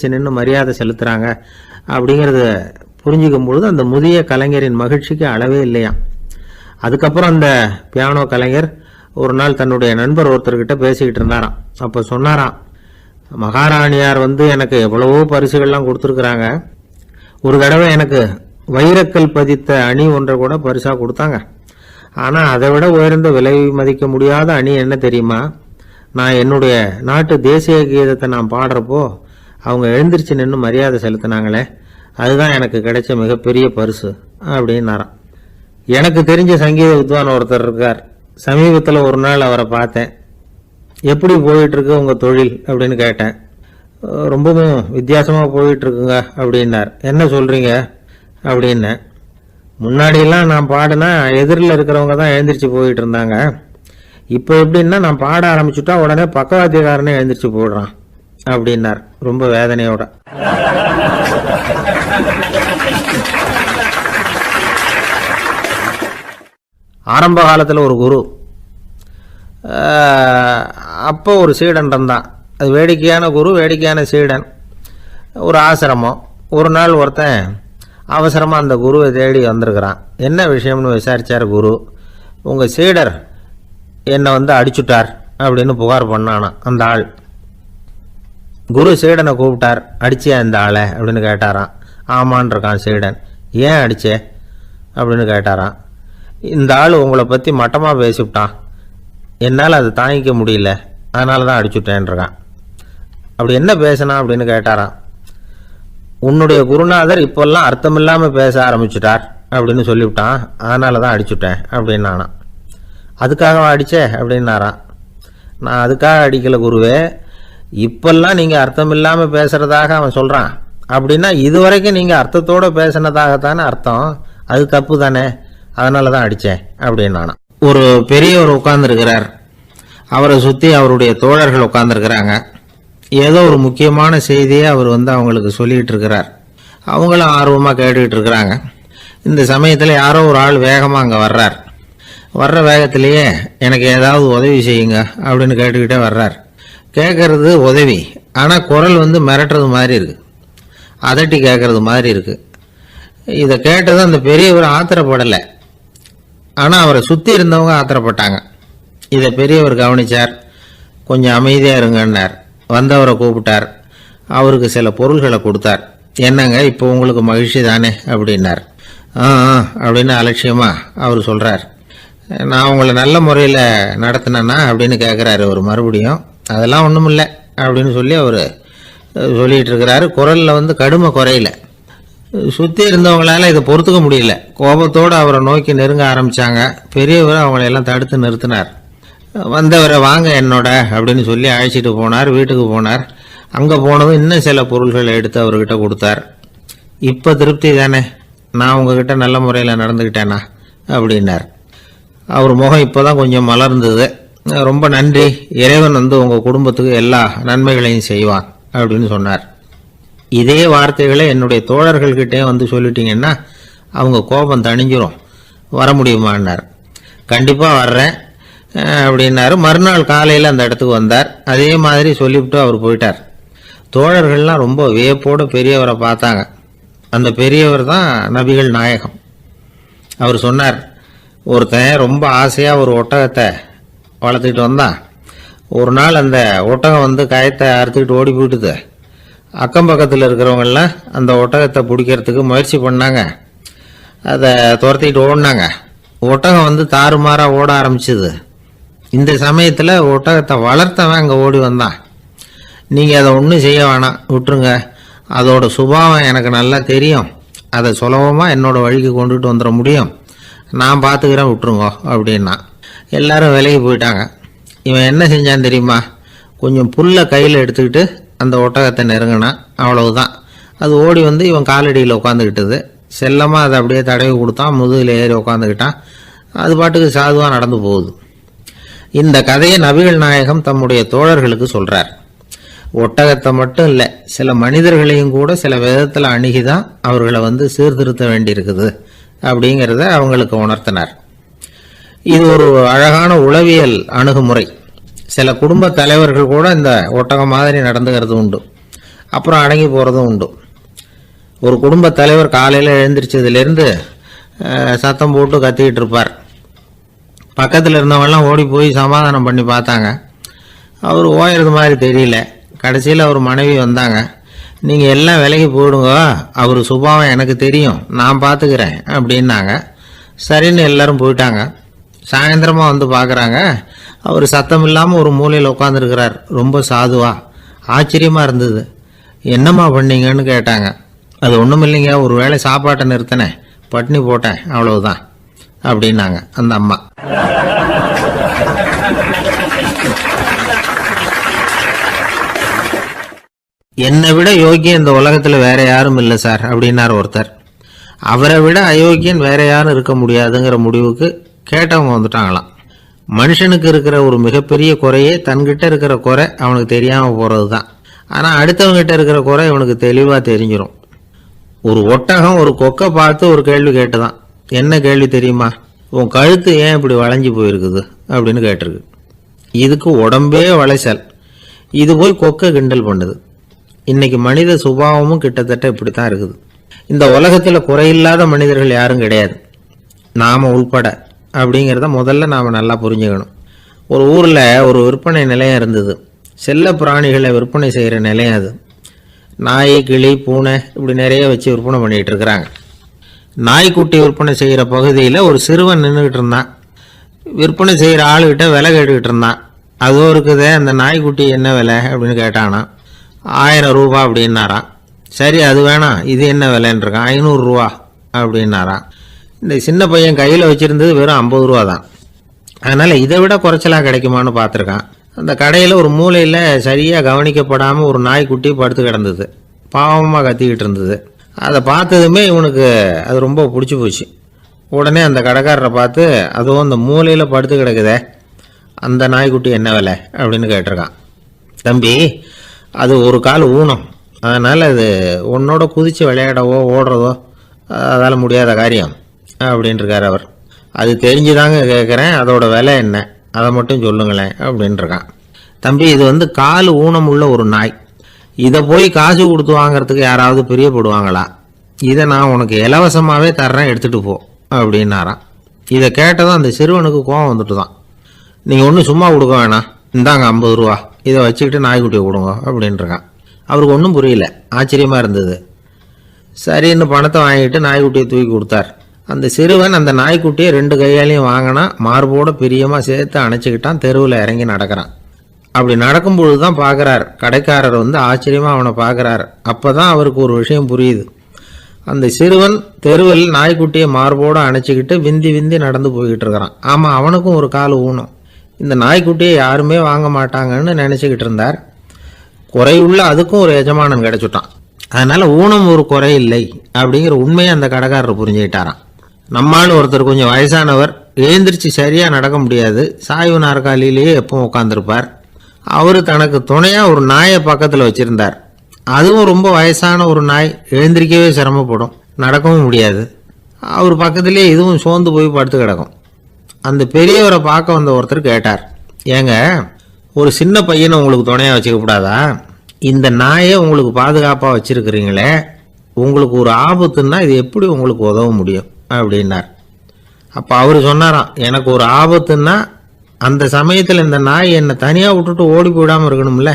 எழுந்திரிச்சு நின்று மரியாதை செலுத்துகிறாங்க அப்படிங்கிறத புரிஞ்சுக்கும் பொழுது அந்த முதிய கலைஞரின் மகிழ்ச்சிக்கு அளவே இல்லையாம். அதுக்கப்புறம் அந்த பியானோ கலைஞர் ஒரு நாள் தன்னுடைய நண்பர் ஒருத்தர்கிட்ட பேசிக்கிட்டு இருந்தாராம். அப்போ சொன்னாராம், மகாராணியார் எனக்கு எவ்வளவோ பரிசுகள்லாம் கொடுத்துருக்குறாங்க. ஒரு தடவை எனக்கு வைரக்கல் பதித்த அணி ஒன்றை கூட பரிசாக கொடுத்தாங்க. ஆனால் அதை விட உயர்ந்த விலை மதிக்க முடியாத அணி என்ன தெரியுமா? நான் என்னுடைய நாட்டு தேசிய கீதத்தை நான் பாடுறப்போ அவங்க எழுந்திரிச்சு நின்று மரியாதை செலுத்தினாங்களே, அதுதான் எனக்கு கிடைச்ச மிகப்பெரிய பரிசு அப்படின்னாராம். எனக்கு தெரிஞ்ச சங்கீத வித்வான் ஒருத்தர் இருக்கார். சமீபத்தில் ஒரு நாள் அவரை பார்த்தேன். எப்படி போயிட்டுருக்கு உங்கள் தொழில் அப்படின்னு கேட்டேன். ரொம்பவும் வித்தியாசமாக போயிட்டுருக்குங்க அப்படின்னார். என்ன சொல்கிறீங்க அப்படின்னேன். முன்னாடியெல்லாம் நான் பாடினா எதிரில் இருக்கிறவங்க தான் எழுந்திரிச்சு போயிட்டு இருந்தாங்க. இப்போ எப்படின்னா நான் பாட ஆரம்பிச்சுட்டா உடனே பக்கவாத்தியக்காரனே எழுந்திரிச்சு போடுறான் அப்படின்னார் ரொம்ப வேதனையோட. ஆரம்ப காலத்தில் ஒரு குரு, அப்போ ஒரு சீடன் இருந்தான். அது வேடிக்கையான குரு, வேடிக்கையான சீடன். ஒரு ஆசிரமம். ஒரு நாள் ஒருத்தன் அவசரமாக அந்த குருவை தேடி வந்திருக்கிறான். என்ன விஷயம்னு விசாரித்தார் குரு. உங்கள் சீடர் என்னை அடிச்சுட்டார் அப்படின்னு புகார் பண்ணானா அந்த ஆள். குரு சீடனை கூப்பிட்டார். அடிச்சியா இந்த ஆளை அப்படின்னு கேட்டாரான். ஆமான் இருக்கான் சீடன். ஏன் அடிச்சே அப்படின்னு கேட்டாரான். இந்த ஆள் உங்களை பற்றி மட்டமாக பேசிவிட்டான், என்னால் அதை தாங்கிக்க முடியல, அதனால தான் அடிச்சுட்டேன்ருக்கான். அப்படி என்ன பேசினா அப்படின்னு கேட்டாரான். உன்னுடைய குருநாதர் இப்போல்லாம் அர்த்தமில்லாமல் பேச ஆரம்பிச்சுட்டார் அப்படின்னு சொல்லிவிட்டான், அதனால தான் அடிச்சுட்டேன் அப்படின்னு நானான். அதுக்காக அடித்தே அப்படின்னாரான். நான் அதுக்காக அடிக்கலை குருவே, இப்பெல்லாம் நீங்கள் அர்த்தம் இல்லாமல் பேசுகிறதாக அவன் சொல்கிறான். அப்படின்னா இதுவரைக்கும் நீங்கள் அர்த்தத்தோடு பேசினதாகத்தானே அர்த்தம், அது தப்பு தானே, அதனால தான் அடித்தேன் அப்படின்னு நானான். ஒரு பெரியவர் உட்கார்ந்துருக்கிறார். அவரை சுற்றி அவருடைய தோழர்கள் உட்கார்ந்துருக்கிறாங்க. ஏதோ ஒரு முக்கியமான செய்தியை அவர் அவங்களுக்கு சொல்லிகிட்டு இருக்கிறார். அவங்களும் ஆர்வமாக கேட்டுக்கிட்டு இருக்கிறாங்க. இந்த சமயத்தில் யாரோ ஒரு ஆள் வேகமாக அங்கே வர்றார். வர்ற வேகத்திலேயே எனக்கு ஏதாவது உதவி செய்யுங்க அப்படின்னு கேட்டுக்கிட்டே வர்றார். கேட்கறது உதவி, ஆனால் குரல் மிரட்டுறது மாதிரி இருக்குது, அதட்டி கேட்கறது மாதிரி இருக்குது. இதை கேட்டதும் அந்த பெரியவர் ஆத்திரப்படலை, ஆனால் அவரை சுற்றி இருந்தவங்க ஆத்திரப்பட்டாங்க. இதை பெரியவர் கவனித்தார். கொஞ்சம் அமைதியாக இருங்கன்னார். வந்தவரை கூப்பிட்டார். அவருக்கு சில பொருள்களை கொடுத்தார். என்னங்க இப்போ உங்களுக்கு மகிழ்ச்சி தானே அப்படின்னார். அப்படின்னு அலட்சியமாக அவர் சொல்கிறார். நான் உங்களை நல்ல முறையில் நடத்தினேன்னா அப்படின்னு கேட்குறாரு அவர் மறுபடியும். அதெல்லாம் ஒன்றும் இல்லை அப்படின்னு சொல்லி அவர் சொல்லிகிட்டு இருக்கிறாரு. குரலில் கடுமை குறையில. சுற்றி இருந்தவங்களால இதை பொறுத்துக்க முடியல. கோபத்தோடு அவரை நோக்கி நெருங்க ஆரம்பித்தாங்க. பெரியவர் அவங்களையெல்லாம் தடுத்து நிறுத்தினார். வந்தவரை வாங்க என்னோட அப்படின்னு சொல்லி அழைச்சிட்டு போனார். வீட்டுக்கு போனார். அங்கே போனதும் இன்னும் சில பொருள்களை எடுத்து அவர்கிட்ட கொடுத்தார். இப்போ திருப்தி தானே, நான் உங்ககிட்ட நல்ல முறையில் நடந்துக்கிட்டேனா அப்படின்னார். அவர் முகம் இப்போ தான் கொஞ்சம் மலர்ந்தது. ரொம்ப நன்றி, இறைவன் உங்கள் குடும்பத்துக்கு எல்லா நன்மைகளையும் செய்வான் அப்படின்னு சொன்னார். இதே வார்த்தைகளை என்னுடைய தோழர்கள்கிட்டே சொல்லிட்டீங்கன்னா அவங்க கோபம் தணிஞ்சிரும், வர முடியுமான்னார். கண்டிப்பாக வர்றேன் அப்படின்னாரு. மறுநாள் காலையில் அந்த இடத்துக்கு வந்தார். அதே மாதிரி சொல்லிவிட்டு அவர் போயிட்டார். தோழர்கள்லாம் ரொம்ப வியப்போடு பெரியவரை பார்த்தாங்க. அந்த பெரியவர் தான் நபிகள் நாயகம். அவர் சொன்னார், ஒருத்தன் ரொம்ப ஆசையாக ஒரு ஒட்டகத்தை வளர்த்துக்கிட்டு வந்தான். ஒரு நாள் அந்த ஒட்டகம் கயத்தை அறுத்துக்கிட்டு ஓடி போயிட்டுது. அக்கம் பக்கத்தில் இருக்கிறவங்கெல்லாம் அந்த ஒட்டகத்தை பிடிக்கிறதுக்கு முயற்சி பண்ணாங்க. அதை துரத்திக்கிட்டு ஓடினாங்க. ஒட்டகம் தாறுமாறாக ஓட ஆரம்பிச்சுது. இந்த சமயத்தில் ஒட்டகத்தை வளர்த்தவன் அங்கே ஓடி வந்தான். நீங்கள் அதை ஒன்றும் செய்ய வேணாம், விட்டுருங்க, அதோட சுபாவம் எனக்கு நல்லா தெரியும், அதை சுலபமாக என்னோடய வழிக்கு கொண்டுட்டு வந்துட முடியும், நான் பார்த்துக்கிறேன், விட்டுருங்கோ அப்படின்னா. எல்லாரும் விலகி போயிட்டாங்க. இவன் என்ன செஞ்சான் தெரியுமா? கொஞ்சம் புல்லை கையில் எடுத்துக்கிட்டு அந்த ஒட்டகத்தை நெருங்கினான். அவ்வளவுதான். அது ஓடி இவன் காலடியில் உட்காந்துக்கிட்டது. செல்லமாக அதை அப்படியே தடவி கொடுத்தான். முதுகில் ஏறி உட்காந்துக்கிட்டான். அது பாட்டுக்கு சாதுவாக நடந்து போகுது. இந்த கதையை நபிகள் நாயகம் தம்முடைய தோழர்களுக்கு சொல்கிறார். ஒட்டகத்தை மட்டும் இல்லை, சில மனிதர்களையும் கூட சில விதத்தில் அணுகிதான் அவர்களை சீர்திருத்த வேண்டியிருக்குது அப்படிங்கிறத அவங்களுக்கு உணர்த்தினார். இது ஒரு அழகான உளவியல் அணுகுமுறை. சில குடும்ப தலைவர்கள் கூட இந்த ஒட்டகம் மாதிரி நடந்துகிறது உண்டு. அப்புறம் அடங்கி போகிறதும் உண்டு. ஒரு குடும்பத் தலைவர் காலையில் எழுந்திரிச்சதுலேருந்து சத்தம் போட்டு கத்திக்கிட்டு இருப்பார். பக்கத்தில் இருந்தவங்கலாம் ஓடி போய் சமாதானம் பண்ணி பார்த்தாங்க. அவர் ஓயறது மாதிரி தெரியல. கடைசியில் அவர் மனைவி வந்தாங்க. நீங்கள் எல்லாம் விலகி போயிடுங்க, அவர் சுபாவம் எனக்கு தெரியும், நான் பார்த்துக்கிறேன் அப்படின்னாங்க. சரின்னு எல்லாரும் போயிட்டாங்க. சாயந்தரமாக வந்து பார்க்குறாங்க, அவர் சத்தம் இல்லாமல் ஒரு மூலையில் உட்காந்துருக்கிறார், ரொம்ப சாதுவா. ஆச்சரியமாக இருந்தது. என்னம்மா பண்ணீங்கன்னு கேட்டாங்க. அது ஒன்றும் இல்லைங்க, ஒரு வேளை சாப்பாட்டை நிறுத்தினேன், பட்னி போட்டேன், அவ்வளவுதான் அப்படின்னாங்க அந்த அம்மா. என்னை விட யோகியம் இந்த உலகத்தில் வேற யாரும் இல்லை சார் அப்படின்னார் ஒருத்தர். அவரை விட அயோக்கியன் வேற யாரும் இருக்க முடியாதுங்கிற முடிவுக்கு கேட்டவங்க வந்துட்டாங்களாம். மனுஷனுக்கு இருக்கிற ஒரு மிகப்பெரிய குறையே தன்கிட்ட இருக்கிற குறை அவனுக்கு தெரியாமல் போகிறது தான். ஆனால் அடுத்தவங்கிட்ட இருக்கிற குறை இவனுக்கு தெளிவாக தெரிஞ்சிடும். ஒரு ஒட்டகம் ஒரு கொக்கை பார்த்து ஒரு கேள்வி கேட்டுதான். என்ன கேள்வி தெரியுமா? உன் கழுத்து ஏன் இப்படி வளைஞ்சி போயிருக்குது அப்படின்னு கேட்டிருக்கு. இதுக்கு உடம்பே வளைச்சல். இது போய் கொக்கை கிண்டல் பண்ணுது. இன்னைக்கு மனித சுபாவமும் கிட்டத்தட்ட இப்படித்தான் இருக்குது. இந்த உலகத்தில் குறையில்லாத மனிதர்கள் யாரும் கிடையாது, நாம உள்பட அப்படிங்கிறத முதல்ல நாம் நல்லா புரிஞ்சுக்கணும். ஒரு ஊரில் ஒரு விற்பனை நிலையம் இருந்தது. செல்ல பிராணிகளை விற்பனை செய்கிற நிலையம் அது. நாய், கிளி, பூனை இப்படி நிறைய வச்சு விற்பனை பண்ணிகிட்டு இருக்கிறாங்க. நாய்க்குட்டி விற்பனை செய்கிற பகுதியில் ஒரு சிறுவன் நின்றுக்கிட்டு இருந்தான். விற்பனை செய்கிற ஆளுகிட்ட விலை கேட்டுக்கிட்டு இருந்தான். அதுவும் இருக்குதே, அந்த நாய்க்குட்டி என்ன விலை அப்படின்னு கேட்டானா. 1000 ரூபா அப்படின்னாரான். சரி, அது வேணாம், இது என்ன விலைன்னு இருக்கான். 500 ரூபா அப்படின்னாரான். இந்த சின்ன பையன் கையில் வச்சுருந்தது வெறும் 50 ரூபா தான். அதனால் இதை விட குறைச்சலாக கிடைக்குமான்னு பார்த்துருக்கான். அந்த கடையில் ஒரு மூலையில் சரியாக கவனிக்கப்படாமல் ஒரு நாய்க்குட்டி படுத்து கிடந்தது. பாவமாக கத்திக்கிட்டு இருந்தது. அதை பார்த்ததுமே இவனுக்கு அது ரொம்ப பிடிச்சி போச்சு. உடனே அந்த கடைக்காரரை பார்த்து, அதுவும் அந்த மூலையில் படுத்து கிடக்குதே, அந்த நாய்க்குட்டி என்ன விலை அப்படின்னு கேட்டிருக்கான். தம்பி, அது ஒரு கால் ஊனம், அதனால் அது உன்னோட குதித்து விளையாடவோ ஓடுறதோ அதால் முடியாத காரியம் அப்படின்ட்டுருக்கார் அவர். அது தெரிஞ்சுதாங்க கேட்குறேன், அதோட விலை என்ன, அதை மட்டும் சொல்லுங்களேன் அப்படின்ட்டுருக்கான். தம்பி, இது கால் ஊனம் உள்ள ஒரு நாய். இதை போய் காசு கொடுத்து வாங்கிறதுக்கு யாராவது பிரியப்படுவாங்களா? இதை நான் உனக்கு இலவசமாகவே தர்றேன், எடுத்துகிட்டு போ அப்படின்னாரான். இதை கேட்டதும் அந்த சிறுவனுக்கு கோவம் வந்துட்டு தான். நீங்கள் ஒன்றும் சும்மா கொடுக்க வேணாம், இந்தாங்க 50 ரூபா, இதை வச்சுக்கிட்டு நாய்க்குட்டியை கொடுங்க அப்படின்ட்டுருக்கான். அவருக்கு ஒன்றும் புரியல, ஆச்சரியமாக இருந்தது. சரின்னு பணத்தை வாங்கிட்டு நாய்க்குட்டியை தூக்கி கொடுத்தார். அந்த சிறுவன் அந்த நாய்க்குட்டியை 2 கையாலையும் வாங்கினா, மார்போட பிரியமாக சேர்த்து அணைச்சிக்கிட்டான். தெருவில் இறங்கி நடக்கிறான். அப்படி நடக்கும்பொழுது தான் பார்க்குறார், கடைக்காரர் ஆச்சரியமாக அவனை பார்க்குறார். அப்போ தான் அவருக்கு ஒரு விஷயம் புரியுது. அந்த சிறுவன் தெருவில் நாய்க்குட்டியை மார்போடு அணைச்சிக்கிட்டு விந்தி விந்தி நடந்து போய்கிட்டு இருக்கிறான். ஆமாம், அவனுக்கும் ஒரு கால் ஊனம். இந்த நாய்க்குட்டியை யாருமே வாங்க மாட்டாங்கன்னு நினச்சிக்கிட்டு இருந்தார். குறையுள்ள அதுக்கும் ஒரு எஜமானன் கிடைச்சுட்டான். அதனால் ஊனம் ஒரு குறை இல்லை அப்படிங்கிற உண்மையை அந்த கடைக்காரர் புரிஞ்சுக்கிட்டாராம். நம்மால் ஒருத்தர் கொஞ்சம் வயசானவர், எழுந்திரிச்சு சரியாக நடக்க முடியாது, சாய்வு நாற்காலியிலேயே எப்பவும் உட்காந்துருப்பார். அவர் தனக்கு துணையாக ஒரு நாயை பக்கத்தில் வச்சுருந்தார். அதுவும் ரொம்ப வயசான ஒரு நாய், எழுந்திரிக்கவே சிரமப்படும், நடக்கவும் முடியாது. அவர் பக்கத்திலே இதுவும் சோர்ந்து போய் படுத்து கிடக்கும். அந்த பெரியவரை பார்க்க வந்த ஒருத்தர் கேட்டார், ஏங்க, ஒரு சின்ன பையனை உங்களுக்கு துணையாக வச்சுக்கப்படாதா? இந்த நாயை உங்களுக்கு பாதுகாப்பாக வச்சுருக்கிறீங்களே, உங்களுக்கு ஒரு ஆபத்துன்னா இது எப்படி உங்களுக்கு உதவ முடியும் அப்படின்னார். அப்போ அவர் சொன்னாராம், எனக்கு ஒரு ஆபத்துன்னா அந்த சமயத்தில் இந்த நாய் என்னை தனியாக விட்டுட்டு ஓடி போயிடாமல் இருக்கணும்ல,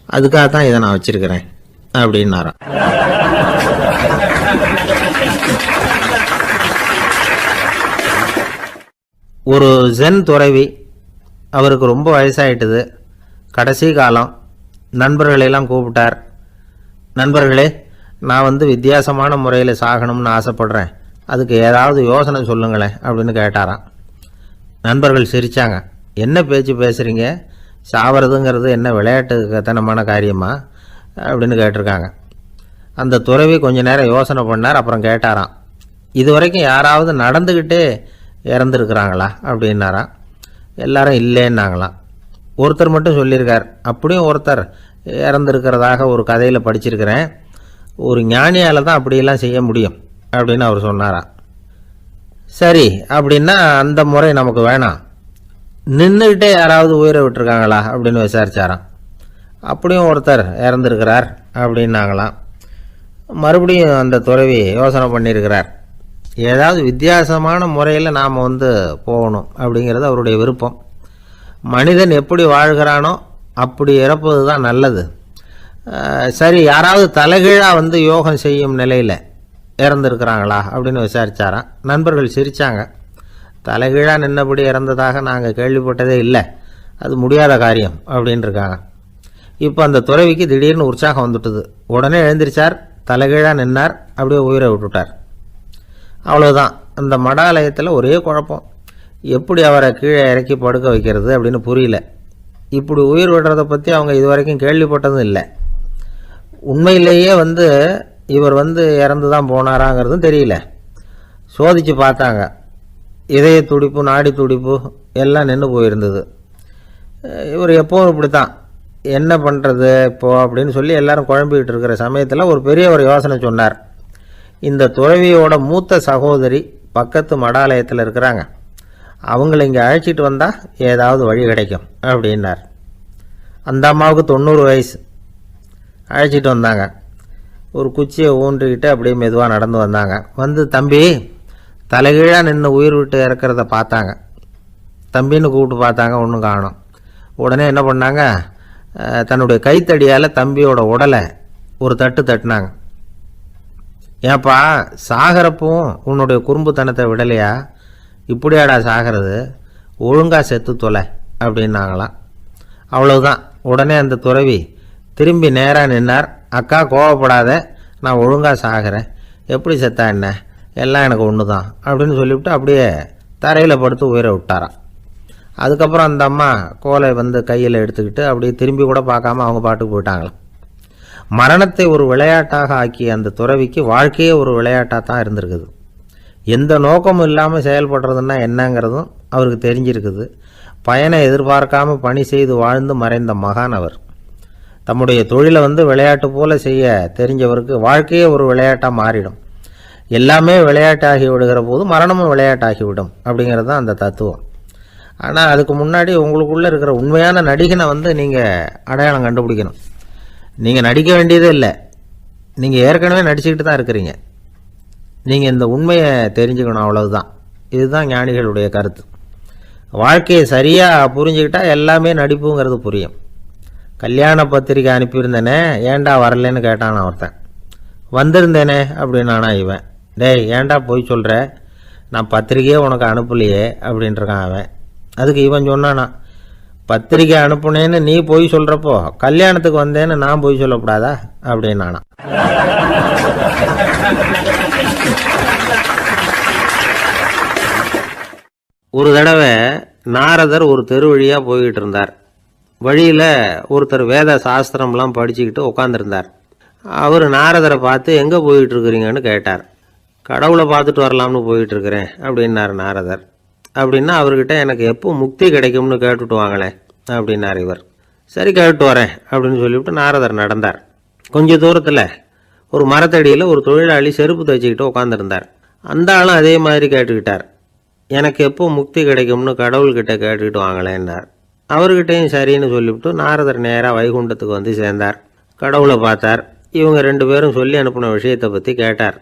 அதுக்காகத்தான் இதை நான் வச்சிருக்கிறேன் அப்படின்னாராம். ஒரு ஜென் துறவி, அவருக்கு ரொம்ப வயசாயிட்டுது, கடைசி காலம். நண்பர்களெல்லாம் கூப்பிட்டார். நண்பர்களே, நான் வித்தியாசமான முறையில் சாகணும்னு ஆசைப்படுறேன், அதுக்கு ஏதாவது யோசனை சொல்லுங்களேன் அப்படின்னு கேட்டாராம். நண்பர்கள் சிரித்தாங்க. என்ன பேச்சு பேசுகிறீங்க, சாவறதுங்கிறது என்ன விளையாட்டுத்தனமான காரியமா அப்படின்னு கேட்டிருக்காங்க. அந்த துறவி கொஞ்ச நேரம் யோசனை பண்ணார். அப்புறம் கேட்டாராம், இது வரைக்கும் யாராவது நடந்துக்கிட்டே இறந்துருக்குறாங்களா அப்படின்னாராம். எல்லாரும் இல்லைன்னாங்களாம். ஒருத்தர் மட்டும் சொல்லியிருக்கார், அப்படியும் ஒருத்தர் இறந்துருக்கிறதாக ஒரு கதையில் படிச்சிருக்கிறேன், ஒரு ஞானியால் தான் அப்படியெல்லாம் செய்ய முடியும் அப்படின்னு அவர் சொன்னாராம். சரி, அப்படின்னா அந்த முறை நமக்கு வேணாம், நின்றுக்கிட்டே யாராவது உயிரை விட்டுருக்காங்களா அப்படின்னு விசாரிச்சாராம். அப்படியும் ஒருத்தர் இறந்துருக்கிறார் அப்படின்னாங்களாம். மறுபடியும் அந்த துறவி யோசனை பண்ணியிருக்கிறார். ஏதாவது வித்தியாசமான முறையில் நாம் போகணும் அப்படிங்கிறது அவருடைய விருப்பம். மனிதன் எப்படி வாழ்கிறானோ அப்படி இறப்பது தான் நல்லது. சரி, யாராவது தலைகீழாக யோகம் செய்யும் நிலையில் இறந்துருக்கிறாங்களா அப்படின்னு விசாரித்தாராம். நண்பர்கள் சிரித்தாங்க. தலைகீழாக நின்னபடி இறந்ததாக நாங்கள் கேள்விப்பட்டதே இல்லை, அது முடியாத காரியம் அப்படின்ட்டுருக்காங்க. இப்போ அந்த துறவிக்கு திடீர்னு உற்சாகம் வந்துட்டுது. உடனே எழுந்திரிச்சார், தலைகீழாக நின்னார், அப்படியே உயிரை விட்டுட்டார். அவ்வளோதான். அந்த மடாலயத்தில் ஒரே குழப்பம். எப்படி அவரை கீழே இறக்கி படுக்க வைக்கிறது அப்படின்னு புரியல. இப்படி உயிர் விடுறதை பற்றி அவங்க இதுவரைக்கும் கேள்விப்பட்டதும் இல்லை. உண்மையிலேயே இவர் இறந்து தான் போனாராங்கிறதும் தெரியல. சோதித்து பார்த்தாங்க. இதய துடிப்பு, நாடி துடிப்பு எல்லாம் நின்று போயிருந்தது. இவர் எப்போவும் இப்படி தான், என்ன பண்ணுறது இப்போது அப்படின்னு சொல்லி எல்லாரும் குழம்பிக்கிட்டு இருக்கிற சமயத்தில் ஒரு பெரியவர் யோசனை சொன்னார். இந்த துறவியோட மூத்த சகோதரி பக்கத்து மடாலயத்தில் இருக்கிறாங்க, அவங்கள இங்கே அழைச்சிட்டு வந்தால் ஏதாவது வழி கிடைக்கும் அப்படின்னார். அந்த அம்மாவுக்கு 90 வயசு. அழைச்சிட்டு வந்தாங்க. ஒரு குச்சியை ஊன்றிக்கிட்டு அப்படியே மெதுவாக நடந்து வந்தாங்க. தம்பி தலைகீழாக நின்று உயிர் விட்டு இறக்கிறத பார்த்தாங்க. தம்பின்னு கூப்பிட்டு பார்த்தாங்க, ஒன்றும் காணோம். உடனே என்ன பண்ணாங்க, தன்னுடைய கைத்தடியால் தம்பியோட உடலை ஒரு தட்டு தட்டினாங்க. ஏப்பா, சாகிறப்பவும் உன்னுடைய குறும்புத்தனத்தை விடலையா? இப்படியாடா சாகிறது, ஒழுங்காக செத்து தொலை அப்படின்னாங்களாம். அவ்வளவுதான். உடனே அந்த துறவி திரும்பி நேராக நின்னார். அக்கா, கோவப்படாத, நான் ஒழுங்காக சாகிறேன், எப்படி செத்தா என்ன, எல்லாம் எனக்கு ஒன்று தான் அப்படின்னு சொல்லிவிட்டு அப்படியே தரையில் படுத்து உயிரை விட்டாராம். அதுக்கப்புறம் அந்த அம்மா கோலை கையில் எடுத்துக்கிட்டு அப்படியே திரும்பி கூட பார்க்காம அவங்க பாட்டுக்கு போயிட்டாங்களாம். மரணத்தை ஒரு விளையாட்டாக ஆக்கிய அந்த துறவிக்கு வாழ்க்கையே ஒரு விளையாட்டாக தான் இருந்திருக்குது. எந்த நோக்கமும் இல்லாமல் செயல்படுறதுன்னா என்னங்கிறதும் அவருக்கு தெரிஞ்சிருக்குது. பயனை எதிர்பார்க்காம பணி செய்து வாழ்ந்து மறைந்த மகான் அவர். தம்முடைய தொழிலை விளையாட்டு போல செய்ய தெரிஞ்சவருக்கு வாழ்க்கையே ஒரு விளையாட்டாக மாறிடும். எல்லாமே விளையாட்டாகி விடுகிற போது மரணமும் விளையாட்டாகிவிடும் அப்படிங்கிறது தான் அந்த தத்துவம். ஆனால் அதுக்கு முன்னாடி உங்களுக்குள்ளே இருக்கிற உண்மையான நடிகனை நீங்கள் அடையாளம் கண்டுபிடிக்கணும். நீங்கள் நடிக்க வேண்டியதே இல்லை, நீங்கள் ஏற்கனவே நடிச்சுக்கிட்டு தான் இருக்கிறீங்க. நீங்கள் இந்த உண்மையை தெரிஞ்சுக்கணும், அவ்வளவுதான். இதுதான் ஞானிகளுடைய கருத்து. வாழ்க்கையை சரியாக புரிஞ்சுக்கிட்டால் எல்லாமே நடிப்புங்கிறது புரியும். கல்யாண பத்திரிக்கை அனுப்பியிருந்தேனே, ஏன்டா வரலன்னு கேட்டான் ஒருத்தன். வந்திருந்தேனே அப்படின்னானா இவன். டேய், ஏன்டா போய் சொல்கிற, நான் பத்திரிக்கையே உனக்கு அனுப்பலையே அப்படின்ட்டுருக்கான் அவன். அதுக்கு இவன் சொன்னானா, பத்திரிக்கை அனுப்புனேன்னு நீ போய் சொல்கிறப்போ கல்யாணத்துக்கு வந்தேன்னு நான் போய் சொல்லக்கூடாதா அப்படின்னானா. ஒரு தடவை நாரதர் ஒரு தெரு வழியாக போய்கிட்டு இருந்தார். வழியில் ஒருத்தர் வேத சாஸ்திரம்லாம் படிச்சுக்கிட்டு உட்காந்துருந்தார். அவர் நாரதரை பார்த்து எங்கே போயிட்டு இருக்கிறீங்கன்னு கேட்டார். கடவுளை பார்த்துட்டு வரலாம்னு போயிட்டு இருக்கிறேன் அப்படின்னார் நாரதர். அப்படின்னா அவர்கிட்ட எனக்கு எப்போ முக்தி கிடைக்கும்னு கேட்டுட்டு வாங்களேன் அப்படின்னார் இவர். சரி, கேட்டு வரேன் அப்படின்னு சொல்லிவிட்டு நாரதர் நடந்தார். கொஞ்சம் தூரத்தில் ஒரு மரத்தடியில் ஒரு தொழிலாளி செருப்பு தைச்சிக்கிட்டு உட்காந்துருந்தார். அந்த ஆளும் அதே மாதிரி கேட்டுக்கிட்டார். எனக்கு எப்போ முக்தி கிடைக்கும்னு கடவுள்கிட்ட கேட்டுக்கிட்டு வாங்களேன்னார். அவர்கிட்டையும் சரின்னு சொல்லிவிட்டு நாரதர் நேராக வைகுண்டத்துக்கு சேர்ந்தார். கடவுளை பார்த்தார். இவங்க 2 பேரும் சொல்லி அனுப்பின விஷயத்தை பற்றி கேட்டார்.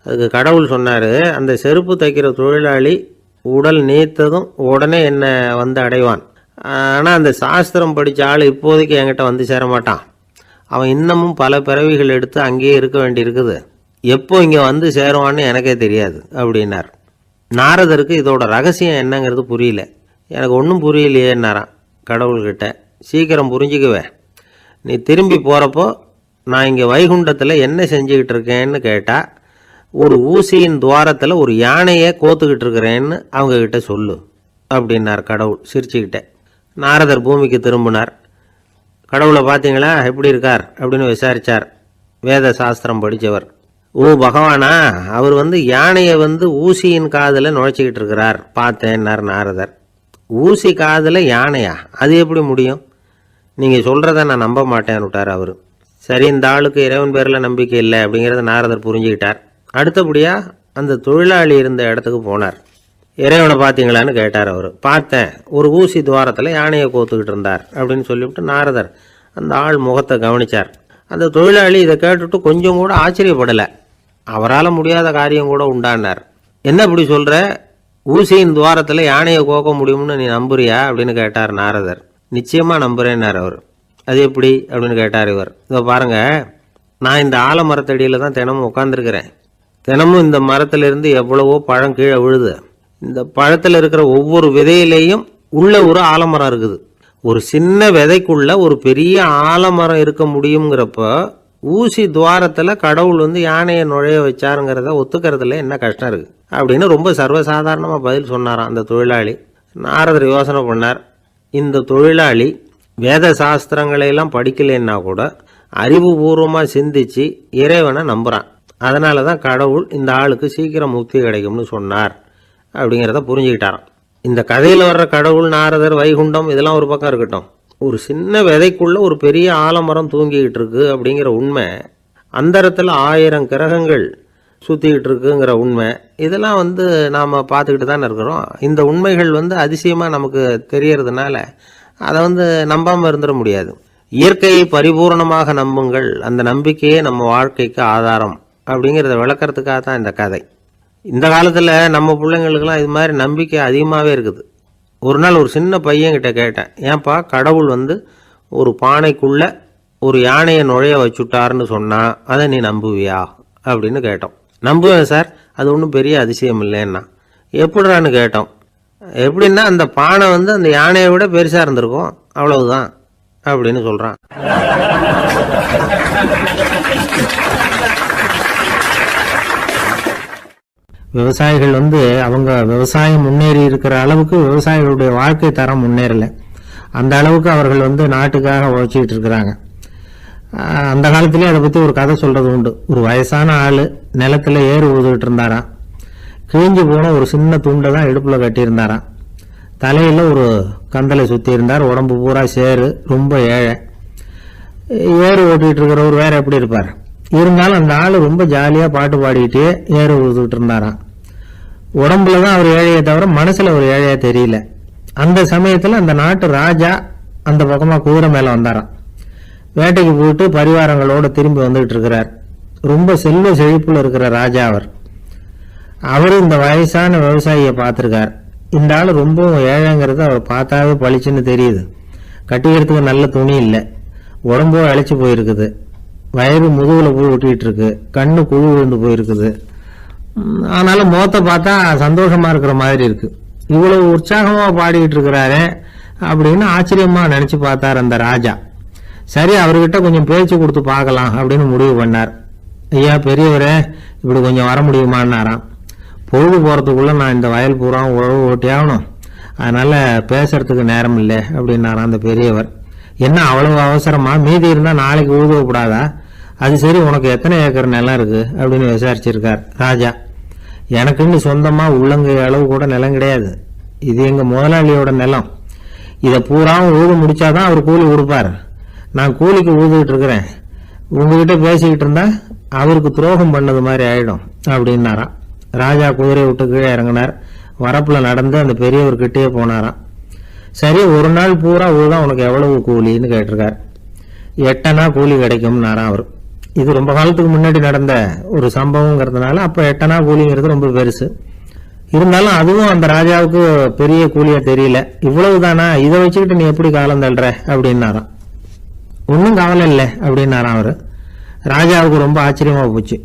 அதுக்கு கடவுள் சொன்னார், அந்த செருப்பு தைக்கிற தொழிலாளி உடல் நீத்ததும் உடனே என்னை அடைவான். ஆனால் அந்த சாஸ்திரம் படித்த ஆள் இப்போதைக்கு என்கிட்ட சேரமாட்டான். அவன் இன்னமும் பல பிறவிகள் எடுத்து அங்கேயே இருக்க வேண்டியிருக்குது. எப்போ இங்கே சேருவான்னு எனக்கே தெரியாது அப்படின்னார். நாரதருக்கு இதோட ரகசியம் என்னங்கிறது புரியல. எனக்கு ஒன்றும் புரியலையேன்னாரான் கடவுள்கிட்ட. சீக்கிரம் புரிஞ்சுக்குவேன், நீ திரும்பி போகிறப்போ நான் இங்கே வைகுண்டத்தில் என்ன செஞ்சுக்கிட்டு இருக்கேன்னு கேட்டால், ஒரு ஊசியின் துவாரத்தில் ஒரு யானையை கோத்துக்கிட்டு இருக்கிறேன்னு அவங்கக்கிட்ட சொல்லு அப்படின்னார் கடவுள் சிரிச்சுக்கிட்டே. நாரதர் பூமிக்கு திரும்பினார். கடவுளை பார்த்தீங்களா, எப்படி இருக்கார் அப்படின்னு விசாரித்தார். வேத சாஸ்திரம் படித்தவர். ஓ பகவானா, அவர் யானையை ஊசியின் காதில் நுழைச்சிக்கிட்டு இருக்கிறார் பார்த்தேன்னார் நாரதர். ஊசி காதில் யானையா, அது எப்படி முடியும், நீங்கள் சொல்கிறத நான் நம்ப மாட்டேன்னு விட்டார் அவர். சரி, இந்த ஆளுக்கு இறைவன் பேரில் நம்பிக்கை இல்லை அப்படிங்கிறத நாரதர் புரிஞ்சுக்கிட்டார். அடுத்தபடியாக அந்த தொழிலாளி இருந்த இடத்துக்கு போனார். இறைவனை பார்த்தீங்களான்னு கேட்டார் அவர். பார்த்தேன், ஒரு ஊசி துவாரத்தில் யானையை கோத்துக்கிட்டு இருந்தார் அப்படின்னு சொல்லிவிட்டு நாரதர் அந்த ஆள் முகத்தை கவனிச்சார். அந்த தொழிலாளி இதை கேட்டுட்டு கொஞ்சம் கூட ஆச்சரியப்படலை. அவரால் முடியாத காரியம் கூட உண்டானார். என்ன இப்படி சொல்கிற, ஊசியின் துவாரத்தில் யானையை கோக்க முடியும்னு நீ நம்புறியா அப்படின்னு கேட்டார் நாரதர். நிச்சயமாக நம்புகிறேன்னார் அவர். அது எப்படி அப்படின்னு கேட்டார் இவர். இதோ பாருங்க, நான் இந்த ஆலமரத்தடியில் தான் தினமும் உட்காந்துருக்கிறேன். தினமும் இந்த மரத்திலிருந்து எவ்வளவோ பழம் கீழே விழுது. இந்த பழத்தில் இருக்கிற ஒவ்வொரு விதையிலேயும் உள்ள ஒரு ஆலமரம் இருக்குது. ஒரு சின்ன விதைக்குள்ள ஒரு பெரிய ஆலமரம் இருக்க முடியுங்கிறப்ப ஊசி துவாரத்தில் கடவுள் யானையை நுழைய வச்சாருங்கிறத ஒத்துக்கிறதுல என்ன கஷ்டம் இருக்குது அப்படின்னு ரொம்ப சர்வசாதாரணமாக பதில் சொன்னாராம் அந்த தொழிலாளி. நாரதர் யோசனை பண்ணார். இந்த தொழிலாளி வேத சாஸ்திரங்களையெல்லாம் படிக்கலைன்னா கூட அறிவுபூர்வமாக சிந்திச்சு இறைவனை நம்புகிறான். அதனால தான் கடவுள் இந்த ஆளுக்கு சீக்கிரம் முக்தி கிடைக்கும்னு சொன்னார் அப்படிங்கிறத புரிஞ்சுக்கிட்டாராம். இந்த கதையில் வர்ற கடவுள், நாரதர், வைகுண்டம் இதெல்லாம் ஒரு பக்கம் இருக்கட்டும், ஒரு சின்ன விதைக்குள்ள ஒரு பெரிய ஆலமரம் தூங்கிக்கிட்டு இருக்கு அப்படிங்கிற உண்மை, அந்தரத்தில் 1000 கிரகங்கள் சுற்றிக்கிட்டு இருக்குங்கிற உண்மை, இதெல்லாம் நாம் பார்த்துக்கிட்டு தானே இருக்கிறோம். இந்த உண்மைகள் அதிசயமாக நமக்கு தெரியறதுனால அதை நம்பாமல் இருந்துட முடியாது. இயற்கையை பரிபூர்ணமாக நம்புங்கள், அந்த நம்பிக்கையே நம்ம வாழ்க்கைக்கு ஆதாரம் அப்படிங்கிறத விளக்கறதுக்காக தான் இந்த கதை. இந்த காலத்தில் நம்ம பிள்ளைங்களுக்கெல்லாம் இது மாதிரி நம்பிக்கை அதிகமாகவே இருக்குது. ஒரு நாள் ஒரு சின்ன பையன்கிட்ட கேட்டேன், ஏன்பா கடவுள் ஒரு பானைக்குள்ளே ஒரு யானையை நுழைய வச்சுட்டாருன்னு சொன்னால் அதை நீ நம்புவியா அப்படின்னு கேட்டோம். நம்புவேன் சார், அது ஒன்றும் பெரிய அதிசயம் இல்லைன்னா. எப்படிறான்னு கேட்டோம். எப்படின்னா அந்த பானை அந்த யானையை விட பெருசாக இருந்திருக்கும், அவ்வளவுதான் அப்படின்னு சொல்கிறான். விவசாயிகள் அவங்க விவசாயம் முன்னேறி இருக்கிற அளவுக்கு விவசாயிகளுடைய வாழ்க்கை தரம் முன்னேறலை. அந்த அளவுக்கு அவர்கள் நாட்டுக்காக உழைச்சிக்கிட்டு இருக்கிறாங்க. அந்த காலத்திலே அதை பற்றி ஒரு கதை சொல்கிறது உண்டு. ஒரு வயசான ஆள் நிலத்தில் ஏறு ஊதுகிட்டு இருந்தாராம். கிழிஞ்சு போன ஒரு சின்ன துண்டை தான் இடுப்பில் கட்டியிருந்தாராம். தலையில் ஒரு கந்தலை சுற்றி இருந்தார். உடம்பு பூரா சேரு, ரொம்ப ஏழை. ஏறு ஓட்டிகிட்டு இருக்கிறவர் வேறு எப்படி இருப்பார்? இருந்தாலும் அந்த ஆள் ரொம்ப ஜாலியாக பாட்டு பாடிக்கிட்டே ஏறு ஊதுகிட்டு இருந்தாராம். உடம்புல தான் அவர் ஏழையை தவிர மனசில் ஒரு ஏழையாக தெரியல. அந்த சமயத்தில் அந்த நாட்டு ராஜா அந்த பக்கமாக குதிரை மேலே வந்தாராம். வேட்டைக்கு போயிட்டு பரிவாரங்களோடு திரும்பி வந்துகிட்டு இருக்கிறார். ரொம்ப செல்வ செழிப்பில் இருக்கிற ராஜா அவர் இந்த வயசான விவசாயியை பார்த்துருக்கார். இந்த ஆள் ரொம்ப ஏழைங்கிறது அவர் பார்த்தாவே பளிச்சுன்னு தெரியுது. கட்டிக்கிறதுக்கு நல்ல துணி இல்லை, உடம்போ இழைச்சி போயிருக்குது, வயிறு முதுகில் போய் ஒட்டிகிட்டு இருக்கு, கண்ணு குழு விழுந்து போயிருக்குது. ஆனாலும் முகத்தை பார்த்தா சந்தோஷமா இருக்கிற மாதிரி இருக்கு. இவ்வளவு உற்சாகமாக பாடிக்கிட்டு இருக்கிறாரு அப்படின்னு ஆச்சரியமாக நினச்சி பார்த்தார் அந்த ராஜா. சரி, அவர்கிட்ட கொஞ்சம் பேச்சு கொடுத்து பார்க்கலாம் அப்படின்னு முடிவு பண்ணார். ஐயா பெரியவரே, இப்படி கொஞ்சம் வர முடியுமான்னாராம். பொழுது போகிறதுக்குள்ளே நான் இந்த வயல் பூரா உழவு ஓட்டி ஆகணும், அதனால் பேசுறதுக்கு நேரம் இல்லை அப்படின்னாராம் அந்த பெரியவர். என்ன அவ்வளவு அவசரமா? மீதி இருந்தால் நாளைக்கு உழுதக்கூடாதா? அது சரி, உனக்கு எத்தனை ஏக்கர் நிலம் இருக்குது அப்படின்னு விசாரிச்சிருக்கார் ராஜா. எனக்குன்னு சொந்தமாக உள்ளங்கை அளவு கூட நிலம் கிடையாது. இது எங்கள் முதலாளியோட நிலம். இதை பூராவும் உழுது முடிச்சாதான் அவர் கூலி கொடுப்பார். நான் கூலிக்கு உழுதுகிட்டு இருக்கிறேன். உங்ககிட்ட பேசிக்கிட்டு இருந்தா அவருக்கு துரோகம் பண்ணது மாதிரி ஆயிடும் அப்படின்னாராம். ராஜா குதிரையை விட்டு கீழே இறங்கினார். வரப்பில் நடந்து அந்த பெரியவர்கிட்டயே போனாராம். சரி, ஒரு நாள் பூரா உழுதான் உனக்கு எவ்வளவு கூலின்னு கேட்டிருக்கார். 8 அணா கூலி கிடைக்கும்னாராம் அவர். இது ரொம்ப காலத்துக்கு முன்னாடி நடந்த ஒரு சம்பவங்கிறதுனால அப்போ 8 அணா கூலிங்கிறது ரொம்ப பெருசு. இருந்தாலும் அதுவும் அந்த ராஜாவுக்கு பெரிய கூலியா தெரியல. இவ்வளவு தானா, இதை வச்சுக்கிட்டு நீ எப்படி காலம் தள்ளுற அப்படின்னாராம். ஒன்றும் கவலை இல்லை அப்படின்னாராம் அவர். ராஜாவுக்கு ரொம்ப ஆச்சரியமா போச்சு.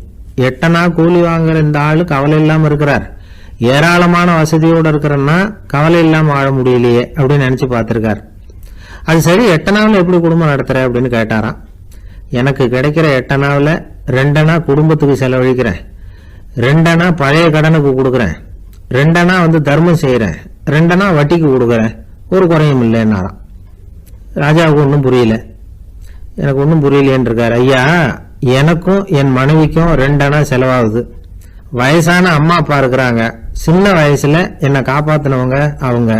8 அணா கூலி வாங்குற இந்த ஆளு கவலை இல்லாமல் இருக்கிறார், ஏராளமான வசதியோடு இருக்கிறன்னா கவலை இல்லாமல் வாழ முடியலையே அப்படின்னு நினச்சி பார்த்துருக்கார். அது சரி, 8 அணாவில் எப்படி குடும்பம் நடத்துகிற அப்படின்னு கேட்டாராம். எனக்கு கிடைக்கிற 8 அணாவில் 2 அணா குடும்பத்துக்கு செலவழிக்கிறேன், 2 அணா பழைய கடனுக்கு கொடுக்குறேன், 2 அணா தர்மம் செய்கிறேன், 2 அணா வட்டிக்கு கொடுக்குறேன், ஒரு குறையும் இல்லைன்னாராம். ராஜாவுக்கு ஒன்றும் புரியல. எனக்கு ஒன்றும் புரியலேன்னு இருக்கார். ஐயா, எனக்கும் என் மனைவிக்கும் 2 அணா செலவாகுது. வயசான அம்மா அப்பா இருக்கிறாங்க, சின்ன வயசுல என்னை காப்பாத்தினவங்க அவங்க.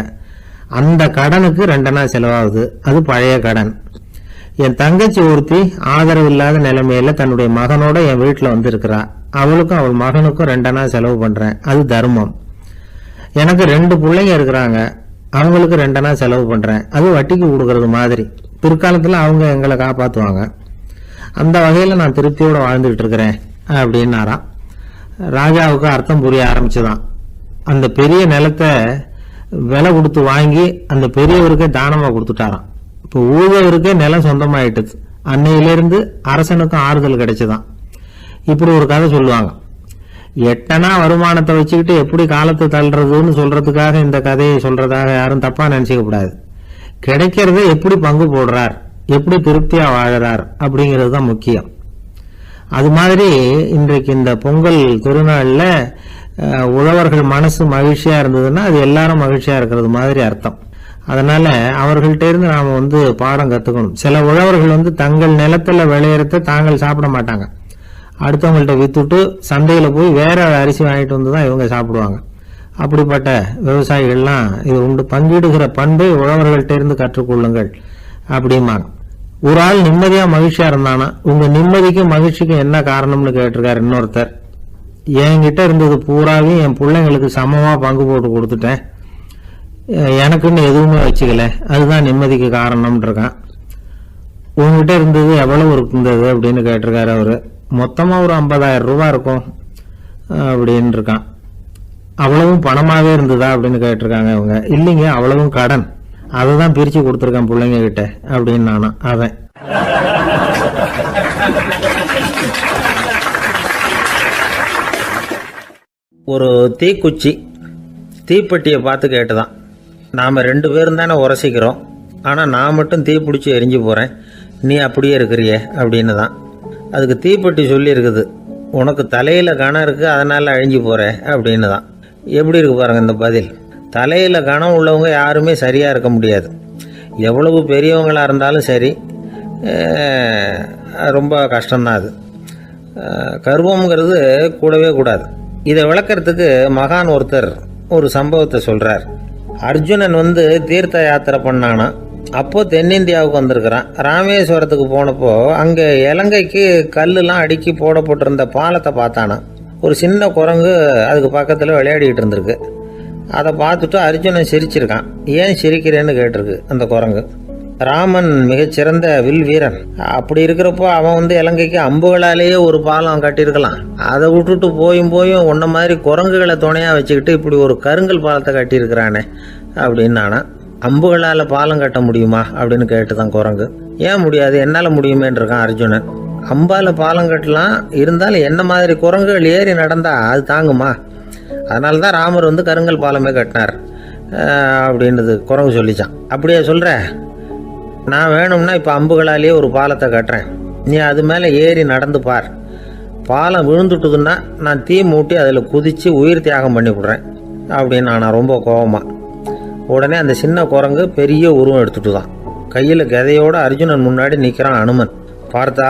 அந்த கடனுக்கு 2 அணா செலவாகுது, அது பழைய கடன். என் தங்கச்சி ஒருத்தி ஆதரவு இல்லாத நிலைமையில தன்னுடைய மகனோட என் வீட்டில் இருக்கிறா. அவளுக்கும் அவள் மகனுக்கும் 2 அணா செலவு பண்றேன், அது தர்மம். எனக்கு 2 பிள்ளைங்க இருக்கிறாங்க, அவங்களுக்கு 2 அணா செலவு பண்றேன், அது வட்டிக்கு கொடுக்கறது மாதிரி. பிற்காலத்தில் அவங்க எங்களை காப்பாற்றுவாங்க. அந்த வகையில் நான் திருப்தியோடு வாழ்ந்துகிட்டு இருக்கிறேன் அப்படின்னாராம். ராஜாவுக்கு அர்த்தம் புரிய ஆரம்பிச்சுதான். அந்த பெரிய நிலத்தை விலை கொடுத்து வாங்கி அந்த பெரியவருக்கே தானமாக கொடுத்துட்டாராம். இப்போ ஊழவருக்கே நிலம் சொந்தமாயிட்டுது. அன்னையிலிருந்து அரசனுக்கும் ஆறுதல் கிடைச்சுதான். இப்படி ஒரு கதை சொல்லுவாங்க. 8 அணா வருமானத்தை வச்சுக்கிட்டு எப்படி காலத்தை தள்ளுறதுன்னு சொல்றதுக்காக இந்த கதையை சொல்றதாக யாரும் தப்பா நினைச்சுக்க கூடாது. கிடைக்கிறத எப்படி பங்கு போடுறார், எப்படி திருப்தியா வாழறார் அப்படிங்கிறது தான் முக்கியம். அது மாதிரி இன்றைக்கு இந்த பொங்கல் திருநாளில் உழவர்கள் மனசு மகிழ்ச்சியா இருந்ததுன்னா அது எல்லாரும் மகிழ்ச்சியா இருக்கிறது மாதிரி அர்த்தம். அதனால அவர்கள்ட்ட இருந்து நாம பாடம் கத்துக்கணும். சில உழவர்கள் தங்கள் நிலத்துல விளையறத தாங்கள் சாப்பிட மாட்டாங்க. அடுத்தவங்கள்ட்ட வித்துட்டு சந்தையில போய் வேற அரிசி வாங்கிட்டு வந்து தான் இவங்க சாப்பிடுவாங்க. அப்படிப்பட்ட விவசாயிகள்லாம் இது உண்டு. பங்கிடுகிற பண்பை உழவர்கள்ட்ட இருந்து கற்றுக்கொள்ளுங்கள் அப்படிம்பாங்க. ஒரு ஆள் நிம்மதியா மகிழ்ச்சியா இருந்தானா உங்க நிம்மதிக்கும் மகிழ்ச்சிக்கும் என்ன காரணம்னு கேட்டிருக்காரு இன்னொருத்தர். என்கிட்ட இருந்தது பூராவையும் என் பிள்ளைங்களுக்கு சமமா பங்கு போட்டு கொடுத்துட்டேன், எனக்குன்னு எதுவுமே வச்சுக்கல, அதுதான் நிம்மதிக்கு காரணம்னு இருக்கான். உங்ககிட்ட இருந்தது எவ்வளவு இருந்தது அப்படின்னு கேட்டிருக்காரு அவரு. மொத்தமா ஒரு 50,000 ரூபாய் இருக்கும் அப்படின்னு இருக்கான். அவ்வளவும் பணமாவே இருந்ததா அப்படின்னு கேட்டிருக்காங்க அவங்க. இல்லைங்க, அவ்வளவும் கடன், அதை தான் பிரிச்சு கொடுத்துருக்கேன் பிள்ளைங்க கிட்ட அப்படின்னு நானா. அவன் ஒரு தீக்குச்சி தீப்பெட்டியை பார்த்து கேட்டுதான், நாம் 2 பேரும் தானே உரசிக்கிறோம், ஆனால் நான் மட்டும் தீ பிடிச்சி எரிஞ்சு போகிறேன், நீ அப்படியே இருக்கிறியே அப்படின்னு தான். அதுக்கு தீப்பெட்டி சொல்லியிருக்குது, உனக்கு தலையில் கணம் இருக்குது அதனால் அழிஞ்சு போகிற அப்படின்னு தான். எப்படி இருக்கு பாருங்கள் இந்த பதில். தலையில் கணம் உள்ளவங்க யாருமே சரியாக இருக்க முடியாது. எவ்வளவு பெரியவங்களாக இருந்தாலும் சரி, ரொம்ப கஷ்டம்தான் அது. கர்வம்ங்கிறது கூடவே கூடாது. இதை விளக்கிறதுக்கு மகான் ஒருத்தர் ஒரு சம்பவத்தை சொல்கிறார். அர்ஜுனன் தீர்த்த யாத்திரை பண்ணானா. அப்போ தென்னிந்தியாவுக்கு வந்திருக்கிறான். ராமேஸ்வரத்துக்கு போனப்போ அங்கே இலங்கைக்கு கல்லுலாம் அடுக்கி போடப்பட்டிருந்த பாலத்தை பார்த்தானா. ஒரு சின்ன குரங்கு அதுக்கு பக்கத்தில் விளையாடிக்கிட்டு இருந்திருக்கு. அதை பார்த்துட்டு அர்ஜுனன் சிரிச்சிருக்கான். ஏன் சிரிக்கிறேன்னு கேட்டிருக்கு அந்த குரங்கு. ராமன் மிகச்சிறந்த வில் வீரன். அப்படி இருக்கிறப்போ அவன் இலங்கைக்கு அம்புகளாலேயே ஒரு பாலம் கட்டியிருக்கலாம். அதை விட்டுட்டு போயும் உன்ன மாதிரி குரங்குகளை துணையாக வச்சுக்கிட்டு இப்படி ஒரு கருங்கல் பாலத்தை கட்டியிருக்கிறானே அப்படின்னு நானா. அம்புகளால் பாலம் கட்ட முடியுமா அப்படின்னு கேட்டுதான் குரங்கு. ஏன் முடியாது, என்னால் முடியுமேன்னு இருக்கான் அர்ஜுனன். அம்பால் பாலம் கட்டலாம், இருந்தாலும் என்ன மாதிரி குரங்குகள் ஏறி நடந்தா அது தாங்குமா? அதனால தான் ராமர் கருங்கல் பாலமே கட்டினார் அப்படின்றது குரங்கு சொல்லிச்சான். அப்படியே சொல்கிற, நான் வேணும்னா இப்போ அம்புகளாலேயே ஒரு பாலத்தை கட்டுறேன், நீ அது மேலே ஏறி நடந்து பார். பாலம் விழுந்துட்டுதுன்னா நான் தீ மூட்டி அதில் குதித்து உயிர் தியாகம் பண்ணி விடுறேன் அப்படின்னு நான் ரொம்ப கோபமாக. உடனே அந்த சின்ன குரங்கு பெரிய உருவம் எடுத்துட்டு தான் கையில் கதையோடு அர்ஜுனன் முன்னாடி நிற்கிறான் அனுமன். பார்த்தா,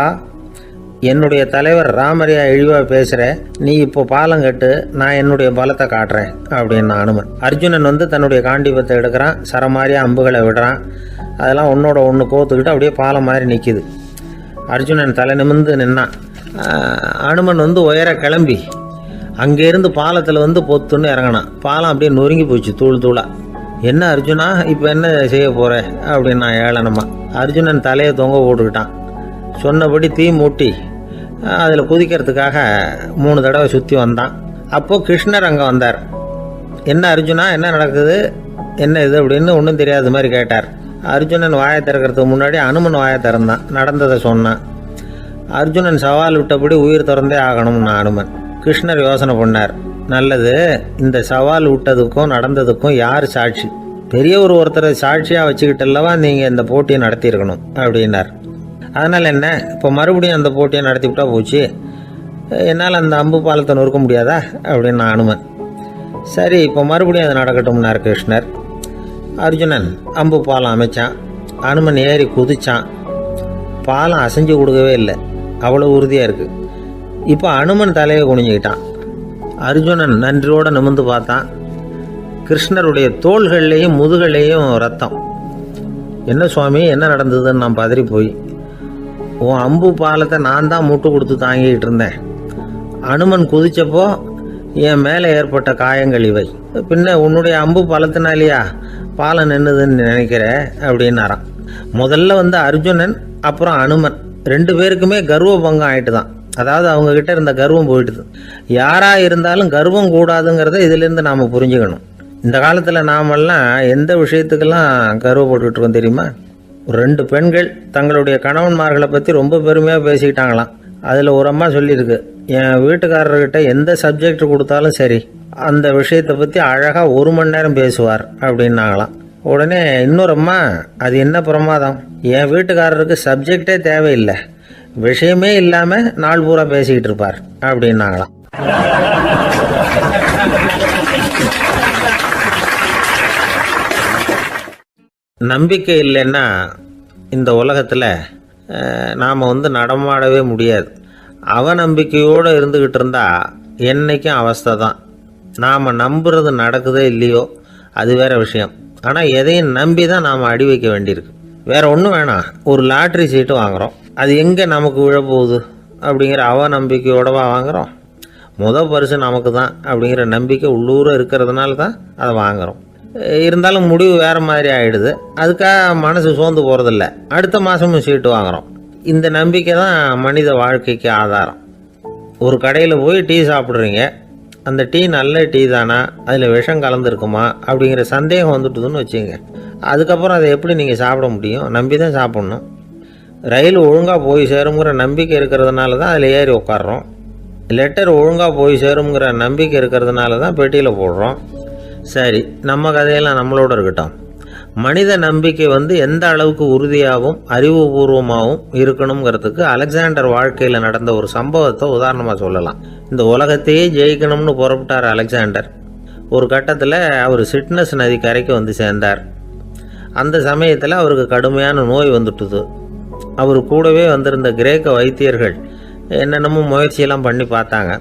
என்னுடைய தலைவர் ராமரையா இழிவாக பேசுகிற, நீ இப்போ பாலம் கட்டு, நான் என்னுடைய பலத்தை காட்டுறேன் அப்படின்னு அனுமன். அர்ஜுனன் தன்னுடைய காண்டிபத்தை எடுக்கிறான், சரமாரியாக அம்புகளை விடுறான். அதெல்லாம் ஒன்றோட ஒன்று கோத்துக்கிட்டு அப்படியே பாலம் மாதிரி நிற்கிது. அர்ஜுனன் தலை நிமிர்ந்து நின்னான். அனுமன் உயர கிளம்பி அங்கேருந்து பாலத்தில் பொத்துன்னு இறங்கினான். பாலம் அப்படியே நொறுங்கி போச்சு தூள் தூளாக. என்ன அர்ஜுனா, இப்போ என்ன செய்ய போகிற அப்படின்னு நான் ஏளனமா. அர்ஜுனன் தலையை தொங்க போட்டுக்கிட்டான். சொன்னபடி தீ மூட்டி அதில் குதிக்கிறதுக்காக 3 தடவை சுற்றி வந்தான். அப்போது கிருஷ்ணர் அங்கே வந்தார். என்ன அர்ஜுனா, என்ன நடக்குது, என்ன இது அப்படின்னு ஒன்றும் தெரியாத மாதிரி கேட்டார். அர்ஜுனன் வாயை திறக்கிறதுக்கு முன்னாடி அனுமன் வாயை திறந்தான், நடந்ததை சொன்னான். அர்ஜுனன் சவால் விட்டபடி உயிர் திறந்தே ஆகணும்னு அனுமன். கிருஷ்ணர் யோசனை பண்ணார். நல்லது, இந்த சவால் விட்டதுக்கும் நடந்ததுக்கும் யார் சாட்சி? பெரிய ஒருத்தரை சாட்சியாக வச்சுக்கிட்டல்லவா நீங்கள் இந்த போட்டியை நடத்தியிருக்கணும் அப்படின்னார். அதனால் என்ன, இப்போ மறுபடியும் அந்த போட்டியை நடத்தி விட்டா போச்சு, என்னால் அந்த அம்பு பாலத்தை நொறுக்க முடியாதா அப்படின்னு அனுமன். சரி, இப்போ மறுபடியும் அது நடக்கட்டும்னார் கிருஷ்ணர். அர்ஜுனன் அம்பு பாலம் அமைச்சான். அனுமன் ஏறி குதிச்சான். பாலம் அசைஞ்சு கொடுக்கவே இல்லை, அவ்வளோ உறுதியாக இருக்குது. இப்போ அனுமன் தலையை குனிஞ்சுக்கிட்டான். அர்ஜுனன் நன்றியோடு நிமிர்ந்து பார்த்தான். கிருஷ்ணருடைய தோள்கள்லேயும் முதுகள்லேயும் ரத்தம். என்ன சுவாமி, என்ன நடந்ததுன்னு நான் பதறி போய், உன் அம்பு பாலத்தை நான் தான் முட்டு கொடுத்து தாங்கிக்கிட்டு இருந்தேன். அனுமன் குதிச்சப்போ என் மேலே ஏற்பட்ட காயங்கள் இவை. பின்ன உன்னுடைய அம்பு பாலத்தினாலேயா பாலம் நின்றுதுன்னு நினைக்கிற அப்படின்னாரான். முதல்ல அர்ஜுனன் அப்புறம் அனுமன் 2 பேருக்குமே கர்வ பங்கம் ஆயிட்டு தான். அதாவது அவங்கக்கிட்ட இருந்த கர்வம் போயிட்டுது. யாராக இருந்தாலும் கர்வம் கூடாதுங்கிறத இதிலேருந்து நாம் புரிஞ்சுக்கணும். இந்த காலத்தில் நாமெல்லாம் எந்த விஷயத்துக்கெல்லாம் கர்வப்பட்டுக்கிட்டு இருக்கோம் தெரியுமா? 2 பெண்கள் தங்களுடைய கணவன்மார்களை பற்றி ரொம்ப பெருமையாக பேசிக்கிட்டாங்களாம். அதில் ஒரு அம்மா சொல்லியிருக்கு, என் வீட்டுக்காரர்கிட்ட எந்த சப்ஜெக்ட் கொடுத்தாலும் சரி அந்த விஷயத்தை பற்றி அழகாக 1 மணி நேரம் பேசுவார் அப்படின்னாங்களாம். உடனே இன்னொரு அம்மா, அது என்ன பிரமாதம், என் வீட்டுக்காரருக்கு சப்ஜெக்டே தேவையில்லை, விஷயமே இல்லாமல் நாள் பூரா பேசிக்கிட்டு இருப்பார் அப்படின்னாங்களாம். நம்பிக்கை இல்லைன்னா இந்த உலகத்தில் நாம் நடமாடவே முடியாது. அவநம்பிக்கையோடு இருந்துக்கிட்டு இருந்தால் என்றைக்கும் அவஸ்தை தான். நாம் நம்புறது நடக்குதோ இல்லையோ அது வேறு விஷயம். ஆனால் எதையும் நம்பி தான் நாம் அடி வைக்க வேண்டியிருக்கு. வேறு ஒன்றும் வேணாம், ஒரு லாட்ரி சீட்டு வாங்குகிறோம், அது எங்கே நமக்கு விழப்போகுது அப்படிங்கிற அவநம்பிக்கையோடவா வாங்குகிறோம்? பரிசு நமக்கு தான் அப்படிங்கிற நம்பிக்கை உள்ளூர இருக்கிறதுனால தான் அதை வாங்குகிறோம். இருந்தாலும் முடிவு வேறு மாதிரி ஆகிடுது. அதுக்காக மனசு சோர்ந்து போகிறதில்ல, அடுத்த மாதமும் சீட்டு வாங்குகிறோம். இந்த நம்பிக்கை தான் மனித வாழ்க்கைக்கு ஆதாரம். ஒரு கடையில் போய் டீ சாப்பிட்றீங்க, அந்த டீ நல்ல டீ தானா, அதில் விஷம் கலந்துருக்குமா அப்படிங்கிற சந்தேகம் வந்துட்டுதுன்னு வச்சுங்க. அதுக்கப்புறம் அதை எப்படி நீங்கள் சாப்பிட முடியும்? நம்பி தான் சாப்பிட்ணும். ரயில் ஒழுங்காக போய் சேருங்கிற நம்பிக்கை இருக்கிறதுனால தான் அதில் ஏறி உட்காடுறோம். லெட்டர் ஒழுங்காக போய் சேருங்கிற நம்பிக்கை இருக்கிறதுனால தான் பெட்டியில் போடுறோம். சரி, நம்ம கதையெல்லாம் நம்மளோட இருக்கட்டும். மனித நம்பிக்கை எந்த அளவுக்கு உறுதியாகவும் அறிவுபூர்வமாகவும் இருக்கணுங்கிறதுக்கு அலெக்சாண்டர் வாழ்க்கையில் நடந்த ஒரு சம்பவத்தை உதாரணமாக சொல்லலாம். இந்த உலகத்தையே ஜெயிக்கணும்னு புறப்பட்டார் அலெக்சாண்டர். ஒரு கட்டத்தில் அவர் சிட்னஸ் நதி கரைக்கு சேர்ந்தார். அந்த சமயத்தில் அவருக்கு கடுமையான நோய் வந்துட்டுது. அவர் கூடவே வந்திருந்த கிரேக்க வைத்தியர்கள் என்னென்னமோ முயற்சியெல்லாம் பண்ணி பார்த்தாங்க.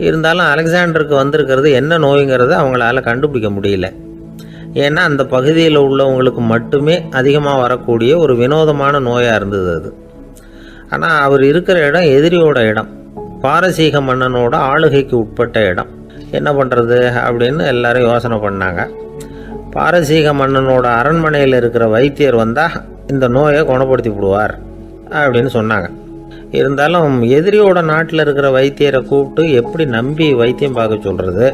இருந்தாலும் அலெக்சாண்டருக்கு வந்திருக்கிறது என்ன நோய்ங்கிறத அவங்களால கண்டுபிடிக்க முடியல. ஏன்னா அந்த பகுதியில் உள்ளவங்களுக்கு மட்டுமே அதிகமாக வரக்கூடிய ஒரு வினோதமான நோயாக இருந்தது அது. ஆனால் அவர் இருக்கிற இடம் எதிரியோட இடம், பாரசீக மன்னனோட ஆளுகைக்கு உட்பட்ட இடம். என்ன பண்ணுறது அப்படின்னு எல்லாரும் யோசனை பண்ணாங்க. பாரசீக மன்னனோட அரண்மனையில் இருக்கிற வைத்தியர் வந்தால் இந்த நோயை குணப்படுத்தி விடுவார் அப்படின்னு சொன்னாங்க. இருந்தாலும் எதிரியோட நாட்டில் இருக்கிற வைத்தியரை கூப்பிட்டு எப்படி நம்பி வைத்தியம் பார்க்க சொல்கிறது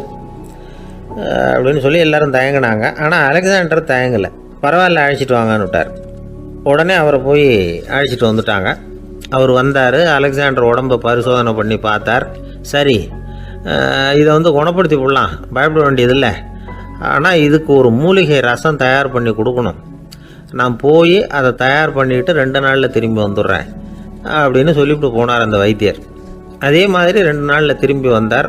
அப்படின்னு சொல்லி எல்லாரும் தயங்கினாங்க. ஆனால் அலெக்சாண்டர் தயங்கலை. பரவாயில்ல, அழைச்சிட்டு வாங்கன்னு விட்டார். உடனே அவரை போய் அழைச்சிட்டு வந்துட்டாங்க. அவர் வந்தார். அலெக்சாண்டர் உடம்பை பரிசோதனை பண்ணி பார்த்தார். சரி, இதை குணப்படுத்தி விடலாம், பயப்பட வேண்டியதில்லை. ஆனால் இதுக்கு ஒரு மூலிகை ரசம் தயார் பண்ணி கொடுக்கணும். நான் போய் அதை தயார் பண்ணிவிட்டு 2 நாளில் திரும்பி வந்துடுறேன் அப்படின்னு சொல்லிவிட்டு போனார் அந்த வைத்தியர். அதே மாதிரி 2 நாளில் திரும்பி வந்தார்.